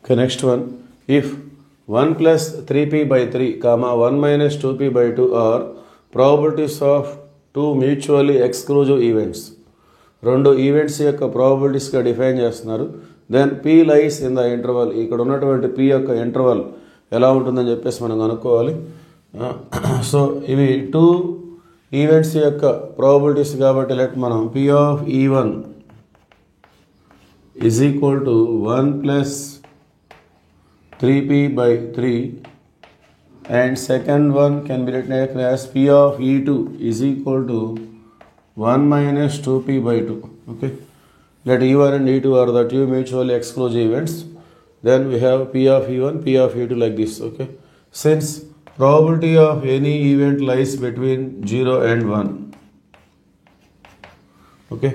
Okay, next one. If 1 plus 3p by 3, comma 1 minus 2p by 2 are probabilities of two mutually exclusive events. రెండు events యొక్క ప్రాబబిలిటీస్గా define చేస్తున్నారు. Then p lies in the interval. ఇక్కడ ఉన్నటువంటి P యొక్క interval ఎలా ఉంటుందని చెప్పేసి మనం కనుక్కోవాలి. సో ఇవి టూ ఈవెంట్స్ యొక్క ప్రాబబిలిటీస్ కాబట్టి లెట్ మనం P of E1 is equal to 1 plus 3p by 3 and second one can be written as P of E2 is equal to 1 minus 2p by 2. Okay, let E1 and E2 are the two mutually exclusive events. Then we have P of E1, P of E2 like this. Okay, since probability of any event lies between 0 and 1. Okay,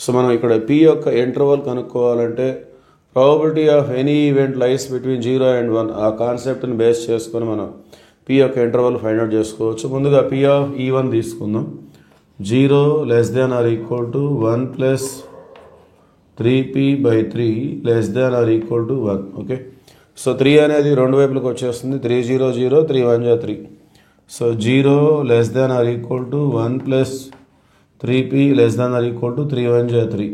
so మనం ఇక్కడ P యొక్క interval కనుక్కోవాలంటే probability of any event lies between 0 and 1 ఆ కాన్సెప్ట్ని base చేసుకొని మనం P యొక్క interval find out చేసుకోవచ్చు. ముందుగా పీ ఆఫ్ E1 తీసుకుందాం. 0 less than or equal to 1 plus 3p by 3 less than or equal to 1. Okay, so 3 అనేది రెండు వైపులకు వచ్చేస్తుంది. 3 0 0 3 1 3. So 0 less than or equal to 1 plus 3p less than or equal to 3 1 3.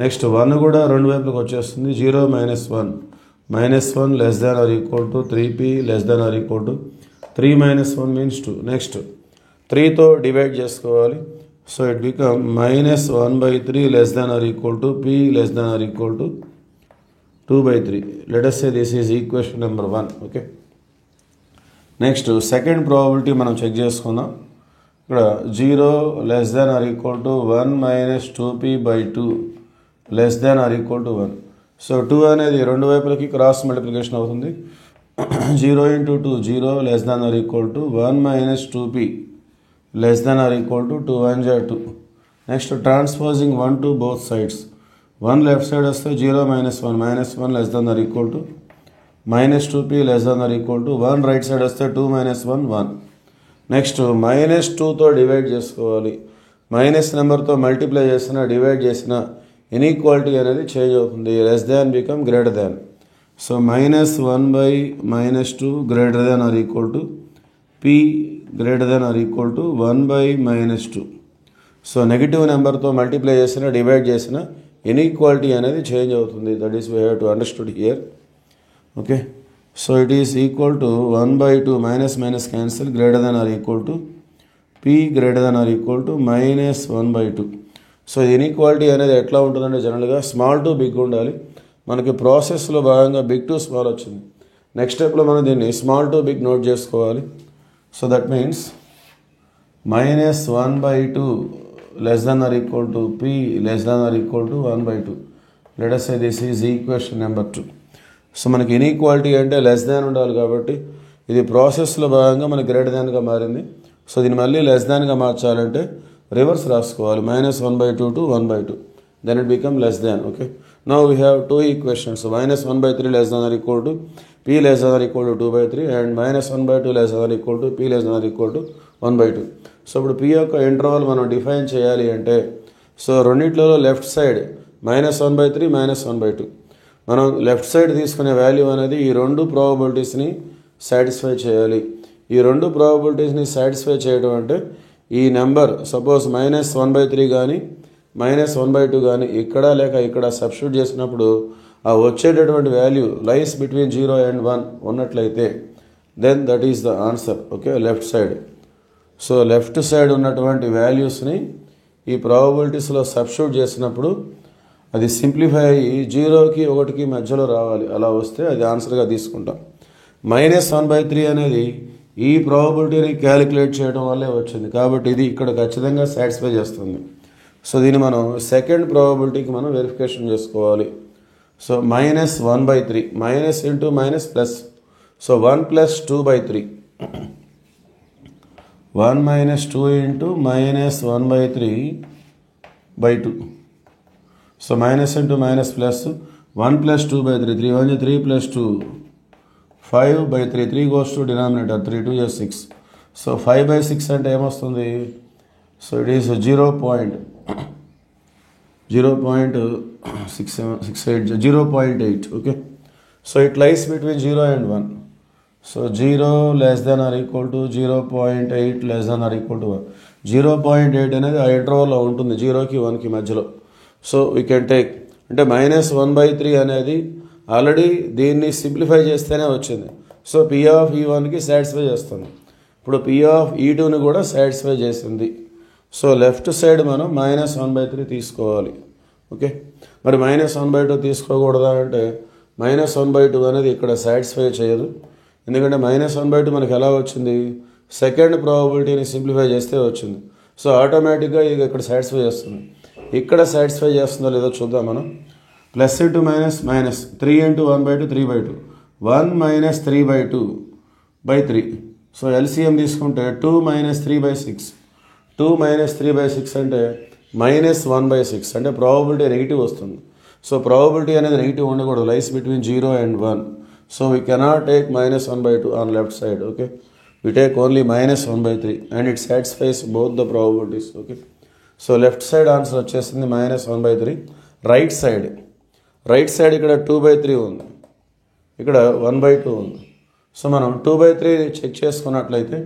Next 1 కూడా రెండు వైపులకు వచ్చేస్తుంది. 0 minus 1 minus 1 less than or equal to 3p less than or equal to 3 minus 1 means 2. Next 3తో divide చేసుకోవాలి. So it become minus 1 by 3 less than or equal to p less than or equal to 2 by 3. Let us say this is equation number 1. Okay, next second probability మనం check చేసుకుందాం. ఇక్కడ 0 less than or equal to 1 minus 2p by 2 less than or equal to 1. So 2 అనేది రెండు వైపులకి cross multiplication అవుతుంది. 0 into 2 0 less than or equal to 1 minus 2p less than or equal to 2 1 2. Next transposing 1 to both sides. 1 left side వస్తే 0 minus 1 less than or equal to minus 2p less than or equal to 1 right side వస్తే 2 minus 1 1. Next minus 2తో divide చేసుకోవాలి. Minus నెంబర్తో multiply చేసిన divide చేసిన inequality అనేది change అవుతుంది. Less than become greater than. So minus 1 by minus 2 greater than or equal to p greater than or equal to 1 by minus 2. So negative నెంబర్తో multiply చేసిన divide చేసిన inequality అనేది change అవుతుంది. That is we have to understood here. Okay, so it is equal to 1 by 2 minus minus cancel greater than or equal to p greater than or equal to minus 1 by 2. So inequality అనేది ఎట్లా ఉంటుందంటే జనరల్గా small to big ఉండాలి. మనకి ప్రాసెస్లో భాగంగా big to small వచ్చింది. Next స్టెప్లో మనం దీన్ని స్మాల్ టు బిగ్ నోట్ చేసుకోవాలి. So that means minus 1 by 2 less than or equal to p less than or equal to 1 by 2. Let us say this is equation number 2. So మనకి inequality అంటే less than ఉండాలి కాబట్టి ఇది ప్రాసెస్లో భాగంగా మనకి greater దాన్గా మారింది. సో దీన్ని మళ్ళీ లెస్ దాన్గా మార్చాలంటే రివర్స్ రాసుకోవాలి. minus 1 by 2 to 1 by 2. Then it become less than. Okay, now we have two equations. So minus 1 by 3 less than or equal to p less than or equal to 2 by 3 and minus 1 by 2 less than or equal to p less than or equal to 1 by 2. So ఇప్పుడు p యొక్క interval మనం define చేయాలి అంటే so రెండిట్లో left side minus 1 by 3 minus 1 by 2. మనం left side తీసుకునే value అనేది ఈ రెండు ప్రాబబిలిటీస్ని సాటిస్ఫై చేయాలి. ఈ రెండు ప్రాబబిలిటీస్ని సాటిస్ఫై చేయడం అంటే ఈ నెంబర్ సపోజ్ minus 1 by 3 కానీ minus 1 by 2 కానీ ఇక్కడ లేక ఇక్కడ సబ్స్టిట్యూట్ చేసినప్పుడు ఆ వచ్చేటటువంటి వాల్యూ లైస్ బిట్వీన్ 0 and 1 ఉన్నట్లయితే then that is the answer. Okay, left side. So left side ఉన్నటువంటి వాల్యూస్ని ఈ ప్రాబబిలిటీస్లో సబ్స్టిట్యూట్ చేసినప్పుడు అది సింప్లిఫై అయ్యి 0కి 1కి మధ్యలో రావాలి. అలా వస్తే అది ఆన్సర్గా తీసుకుంటాం. minus 1 by 3 అనేది ఈ ప్రాబబిలిటీని క్యాలిక్యులేట్ చేయడం వల్లే వచ్చింది కాబట్టి ఇది ఇక్కడ ఖచ్చితంగా సాటిస్ఫై చేస్తుంది. సో దీన్ని మనం సెకండ్ ప్రాబబిలిటీకి మనం వెరిఫికేషన్ చేసుకోవాలి. So minus 1 by 3 minus into minus plus. So 1 plus 2 by 3 1 minus 2 into minus 1 by 3 by 2. So minus into minus plus 1 plus 2 by 3 3 1 3 plus 2 5 by 3 3 goes to denominator 3 2 is 6. So 5 by 6 అంటే ఏమొస్తుంది? So it is 0.68 0.8. Okay, So it lies between 0 and 1. So 0 less than or equal to 0.8 less than or equal to 1. 0.8 అనేది ఆ ఇంటర్వల్లో ఉంటుంది 0కి 1కి మధ్యలో. So we can take అంటే -1/3 అనేది ఆల్రెడీ దీన్ని సింప్లిఫై చేస్తేనే వచ్చింది. సో P ఆఫ్ E1కి సాటిస్ఫై చేస్తుంది. ఇప్పుడు P ఆఫ్ E2ని కూడా సాటిస్ఫై చేసింది. సో లెఫ్ట్ సైడ్ మనం -1/3 తీసుకోవాలి. ఓకే, మరి -1/2 తీసుకోకూడదా అంటే -1/2 అనేది ఇక్కడ సాటిస్ఫై చేయదు. ఎందుకంటే -1/2 మనకి ఎలా వచ్చింది, సెకండ్ ప్రాబబిలిటీని సింప్లిఫై చేస్తే వచ్చింది. సో ఆటోమేటిక్గా ఇది ఇక్కడ సాటిస్ఫై చేస్తుంది. ఇక్కడ సాటిస్ఫై చేస్తుందో లేదో చూద్దాం మనం. Plus into minus minus 3 into 1/2 3/2 1 - 3/2/3. So LCM తీసుకుంటే 2 - 3/6 2 - 3/6 అంటే -1/6 అంటే ప్రాబబిలిటీ నెగిటివ్ వస్తుంది. సో ప్రాబబిలిటీ అనేది నెగిటివ్ ఉండకూడదు, లైస్ between 0 and 1. So we cannot take -1/2 on left side. Okay, we take only -1/3 and it satisfies both the probabilities. Okay, so left side answer వచ్చేసింది -1/3. Right side ఇక్కడ 2/3 ఉంది, ఇక్కడ 1/2 ఉంది. So మనం 2/3 check చేసుకున్నట్లయితే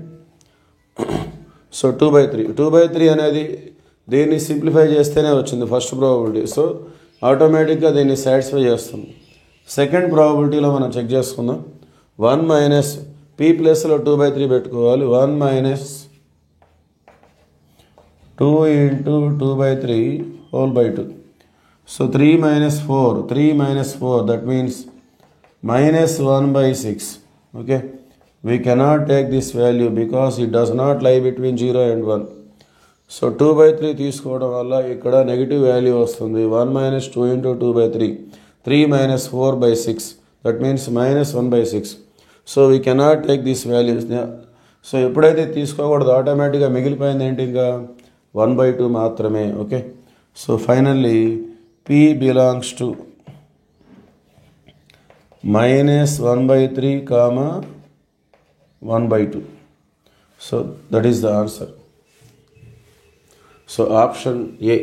so 2/3 అనేది దీన్ని సింప్లిఫై చేస్తేనే వచ్చింది ఫస్ట్ ప్రాబబిలిటీ. సో ఆటోమేటిక్గా దీన్ని సాటిస్ఫై చేస్తుంది. సెకండ్ ప్రాబబిలిటీలో మనం చెక్ చేసుకుందాం. 1 - P ప్లస్లో 2/3 పెట్టుకోవాలి. 1 - 2 into 2/3 so 3 - 4 that means -1/6. Okay, we cannot take this value because it does not lie between 0 and 1. So 2/3 తీసుకోవడం వల్ల ఇక్కడ నెగిటివ్ వాల్యూ వస్తుంది. 1 - 2 into 2/3 3 - 4/6 that means -1/6. So we cannot take this values. So ఎప్పుడైతే తీసుకోకూడదు ఆటోమేటిక్గా మిగిలిపోయింది ఏంటి, ఇంకా 1/2 మాత్రమే. Okay, so finally P belongs to -1/3, 1/2. So that is the answer. So option A.